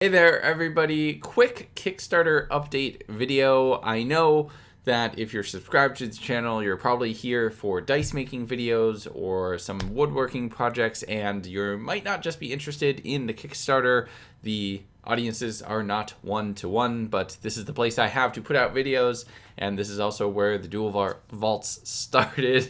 Hey there, everybody. Quick Kickstarter update video. I know that if you're subscribed to the channel, you're probably here for dice making videos or some woodworking projects, and you might not just be interested in the Kickstarter. The audiences are not one-to-one, but this is the place I have to put out videos, and this is also where the Dual Vaults started.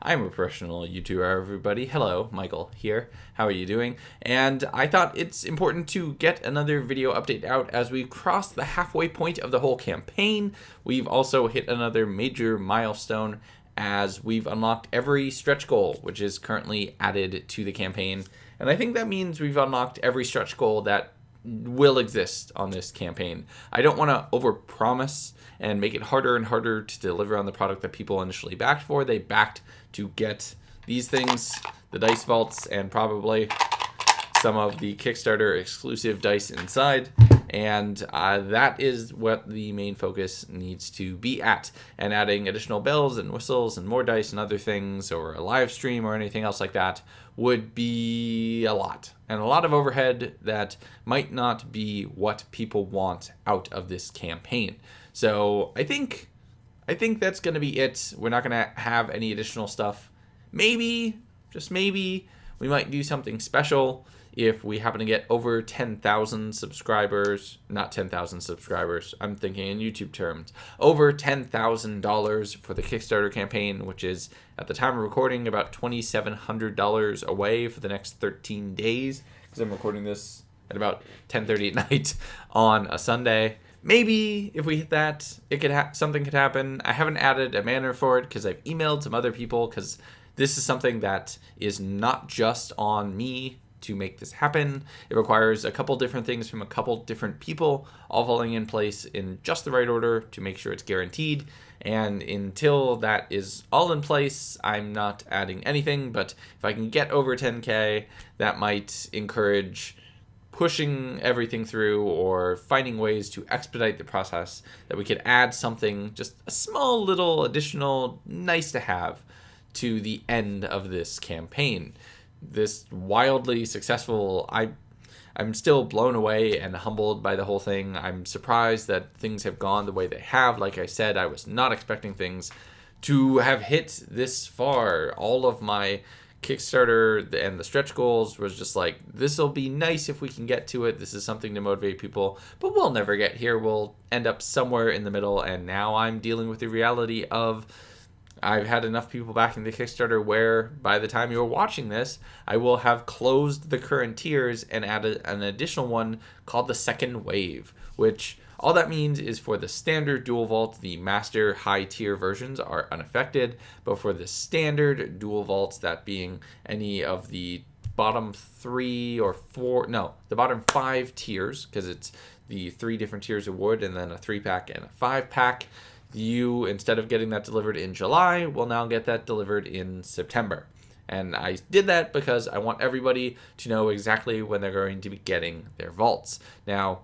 I'm a professional YouTuber, everybody. Hello, Michael here. How are you doing? And I thought it's important to get another video update out as we cross the halfway point of the whole campaign. We've also hit another major milestone as we've unlocked every stretch goal, which is currently added to the campaign. And I think that means we've unlocked every stretch goal that will exist on this campaign. I don't want to overpromise and make it harder and harder to deliver on the product that people initially backed for. They backed to get these things, the dice vaults, and probably some of the Kickstarter exclusive dice inside, and that is what the main focus needs to be at. And adding additional bells and whistles and more dice and other things, or a live stream or anything else like that, would be a lot, and a lot of overhead that might not be what people want out of this campaign. So I think that's going to be it. We're not going to have any additional stuff. Maybe, just maybe, we might do something special if we happen to get over 10,000 subscribers. Not 10,000 subscribers, I'm thinking in YouTube terms. Over $10,000 for the Kickstarter campaign, which is, at the time of recording, about $2,700 away for the next 13 days, because I'm recording this at about 10:30 at night on a Sunday. Maybe if we hit that, it could something could happen. I haven't added a banner for it because I've emailed some other people, because this is something that is not just on me to make this happen. It requires a couple different things from a couple different people, all falling in place in just the right order to make sure it's guaranteed. And until that is all in place, I'm not adding anything. But if I can get over 10K, that might encourage pushing everything through or finding ways to expedite the process, that we could add something, just a small little additional nice to have to the end of this campaign. This wildly successful, I'm still blown away and humbled by the whole thing. I'm surprised that things have gone the way they have. Like I said, I was not expecting things to have hit this far. All of my Kickstarter and the stretch goals was just like, this will be nice if we can get to it. This is something to motivate people, but we'll never get here. We'll end up somewhere in the middle. And now I'm dealing with the reality of I've had enough people backing the Kickstarter where by the time you're watching this, I will have closed the current tiers and added an additional one called the second wave, which all that means is for the standard dual vault, the master high tier versions are unaffected, but for the standard dual vaults, that being any of the bottom the bottom 5 tiers, because it's the 3 different tiers of wood and then a 3-pack and a 5-pack, you, instead of getting that delivered in July, will now get that delivered in September. And I did that because I want everybody to know exactly when they're going to be getting their vaults. Now,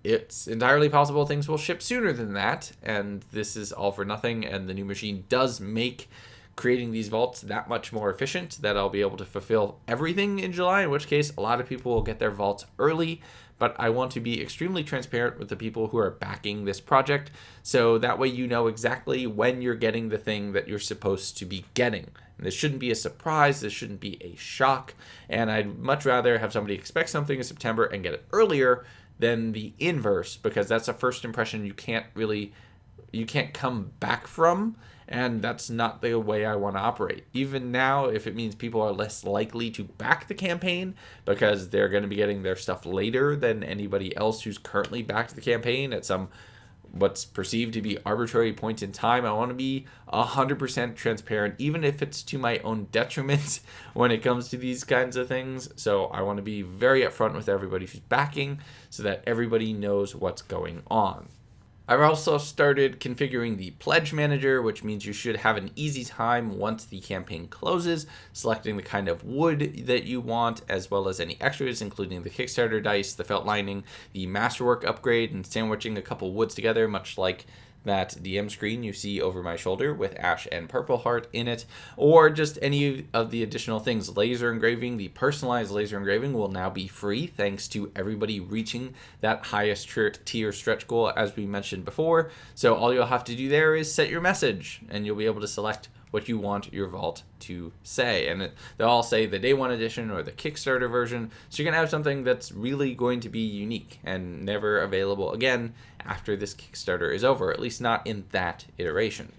it's entirely possible things will ship sooner than that, and this is all for nothing, and the new machine does make creating these vaults that much more efficient, that I'll be able to fulfill everything in July, in which case a lot of people will get their vaults early. But I want to be extremely transparent with the people who are backing this project, so that way you know exactly when you're getting the thing that you're supposed to be getting. And this shouldn't be a surprise, this shouldn't be a shock, and I'd much rather have somebody expect something in September and get it earlier than the inverse, because that's a first impression you can't come back from, and that's not the way I want to operate. Even now, if it means people are less likely to back the campaign because they're going to be getting their stuff later than anybody else who's currently backed the campaign at some what's perceived to be arbitrary point in time, I want to be 100% transparent, even if it's to my own detriment when it comes to these kinds of things. So I want to be very upfront with everybody who's backing so that everybody knows what's going on. I've also started configuring the pledge manager, which means you should have an easy time once the campaign closes, selecting the kind of wood that you want, as well as any extras, including the Kickstarter dice, the felt lining, the masterwork upgrade, and sandwiching a couple woods together, much like that DM screen you see over my shoulder with Ash and Purple Heart in it, or just any of the additional things. Laser engraving, the personalized laser engraving, will now be free thanks to everybody reaching that highest tier stretch goal, as we mentioned before. So all you'll have to do there is set your message, and you'll be able to select what you want your vault to say. And they'll all say the Day 1 edition or the Kickstarter version. So you're going to have something that's really going to be unique and never available again after this Kickstarter is over, at least not in that iteration.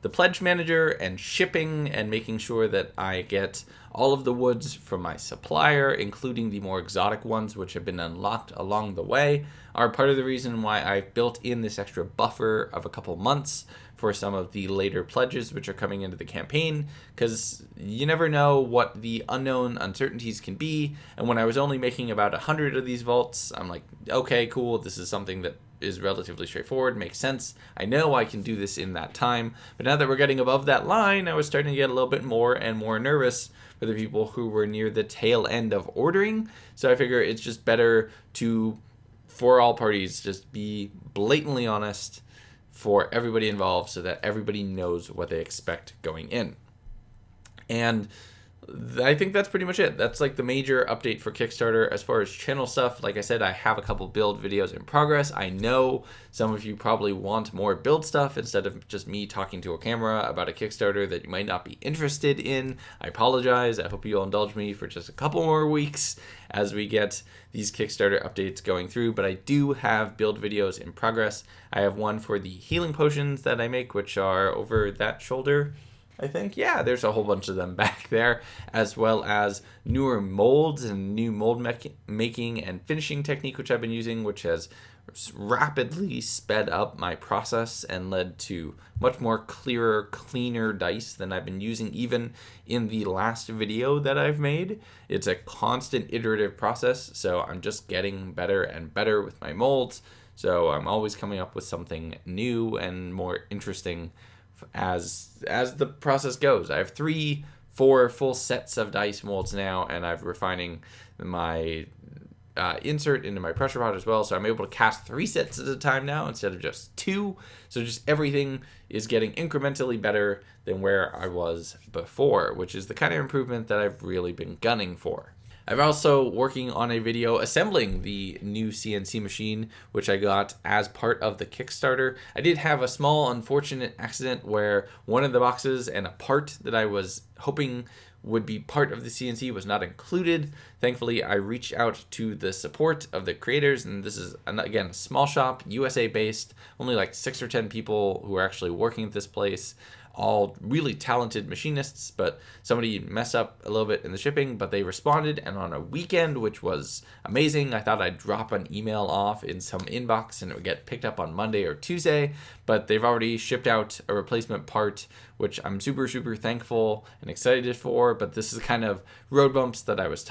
The pledge manager and shipping and making sure that I get all of the woods from my supplier, including the more exotic ones which have been unlocked along the way, are part of the reason why I've built in this extra buffer of a couple months for some of the later pledges which are coming into the campaign, because you never know what the unknown uncertainties can be. And when I was only making about 100 of these vaults, I'm like, okay, cool, this is something that is relatively straightforward, makes sense. I know I can do this in that time. But now that we're getting above that line, I was starting to get a little bit more and more nervous for the people who were near the tail end of ordering. So I figure it's just better to, for all parties, just be blatantly honest for everybody involved so that everybody knows what they expect going in. And I think that's pretty much it. That's like the major update for Kickstarter. As far as channel stuff, like I said, I have a couple build videos in progress. I know some of you probably want more build stuff instead of just me talking to a camera about a Kickstarter that you might not be interested in. I apologize. I hope you'll indulge me for just a couple more weeks as we get these Kickstarter updates going through, but I do have build videos in progress. I have one for the healing potions that I make, which are over that shoulder, I think. Yeah, there's a whole bunch of them back there, as well as newer molds and new mold making and finishing technique, which I've been using, which has rapidly sped up my process and led to much more clearer, cleaner dice than I've been using even in the last video that I've made. It's a constant iterative process, so I'm just getting better and better with my molds. So I'm always coming up with something new and more interesting as the process goes. I have 4 full sets of dice molds now, and I'm refining my insert into my pressure pot as well, so I'm able to cast 3 sets at a time now instead of just 2. So just everything is getting incrementally better than where I was before, which is the kind of improvement that I've really been gunning for. I'm also working on a video assembling the new CNC machine, which I got as part of the Kickstarter. I did have a small unfortunate accident where one of the boxes and a part that I was hoping would be part of the CNC was not included. Thankfully, I reached out to the support of the creators, and this is, again, a small shop, USA based, only like 6 or 10 people who are actually working at this place. All really talented machinists, but somebody messed up a little bit in the shipping, but they responded, and on a weekend, which was amazing. I thought I'd drop an email off in some inbox and it would get picked up on Monday or Tuesday, but they've already shipped out a replacement part, which I'm super, super thankful and excited for. But this is kind of speed bumps that I was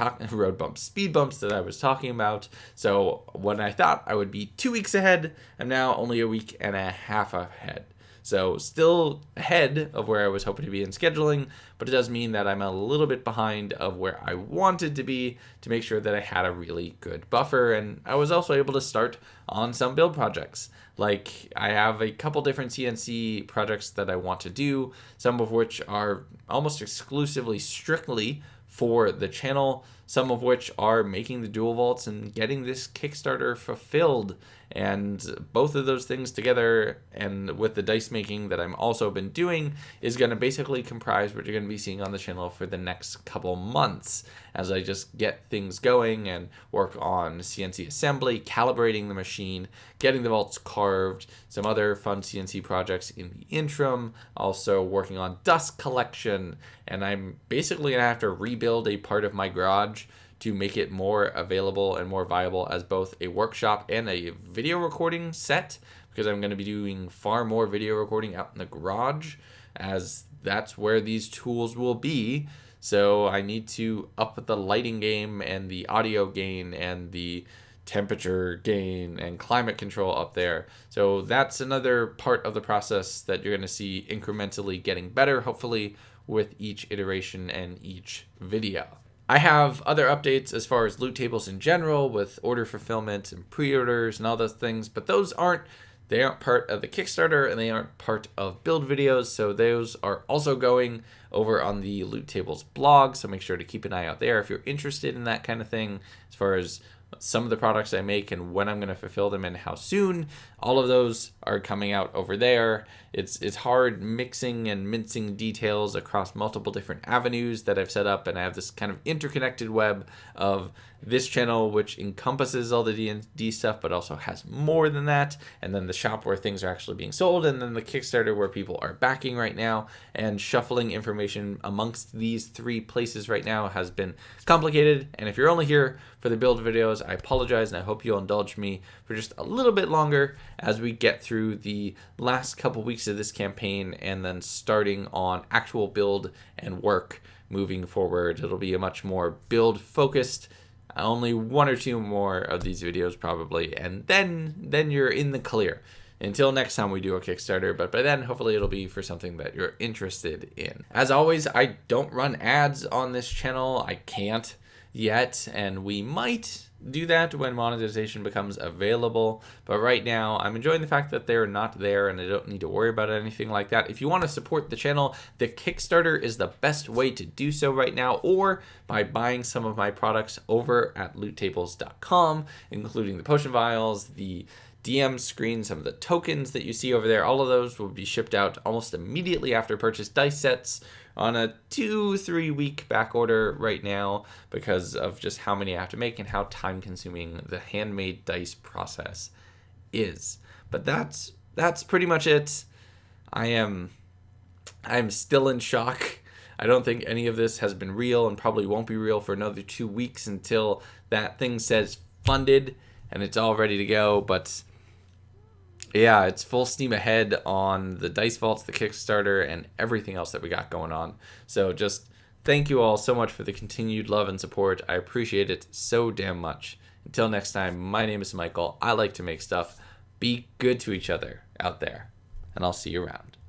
talking about. So when I thought I would be 2 weeks ahead, I'm now only a week and a half ahead. So still ahead of where I was hoping to be in scheduling, but it does mean that I'm a little bit behind of where I wanted to be to make sure that I had a really good buffer. And I was also able to start on some build projects. Like I have a couple different CNC projects that I want to do, some of which are almost exclusively strictly for the channel, some of which are making the dual vaults and getting this Kickstarter fulfilled. And both of those things together, and with the dice making that I'm also been doing, is going to basically comprise what you're going to be seeing on the channel for the next couple months as I just get things going and work on CNC assembly, calibrating the machine, getting the vaults carved, some other fun CNC projects in the interim, also working on dust collection, and I'm basically going to have to rebuild a part of my garage to make it more available and more viable as both a workshop and a video recording set, because I'm going to be doing far more video recording out in the garage, as that's where these tools will be. So I need to up the lighting game and the audio gain and the temperature gain and climate control up there. So that's another part of the process that you're going to see incrementally getting better, hopefully, with each iteration and each video. I have other updates as far as LootTables in general with order fulfillment and pre-orders and all those things, but those aren't They aren't part of the Kickstarter and they aren't part of build videos, so those are also going over on the LootTables blog, so make sure to keep an eye out there if you're interested in that kind of thing, as far as some of the products I make and when I'm going to fulfill them and how soon. All of those are coming out over there. It's hard mixing and mincing details across multiple different avenues that I've set up, and I have this kind of interconnected web of this channel, which encompasses all the D&D stuff, but also has more than that, and then the shop where things are actually being sold, and then the Kickstarter where people are backing right now, and shuffling information amongst these three places right now has been complicated. And if you're only here for the build videos, I apologize, and I hope you'll indulge me for just a little bit longer as we get through the last couple weeks of this campaign, and then starting on actual build and work moving forward. It'll be a much more build focused, only one or two more of these videos probably, and then you're in the clear until next time we do a Kickstarter. But by then, hopefully it'll be for something that you're interested in. As always, I don't run ads on this channel. I can't yet, and we might do that when monetization becomes available, but right now I'm enjoying the fact that they're not there and I don't need to worry about anything like that. If you want to support the channel, the Kickstarter is the best way to do so right now, or by buying some of my products over at LootTables.com, including the potion vials, the DM screen, some of the tokens that you see over there. All of those will be shipped out almost immediately after purchase. Dice sets on a 2-3 week back order right now because of just how many I have to make and how time consuming the handmade dice process is. But that's pretty much it. I'm still in shock. I don't think any of this has been real, and probably won't be real for another 2 weeks until that thing says funded and it's all ready to go. But yeah, it's full steam ahead on the Dice Vaults, the Kickstarter, and everything else that we got going on. So just thank you all so much for the continued love and support. I appreciate it so damn much. Until next time, my name is Michael. I like to make stuff. Be good to each other out there, and I'll see you around.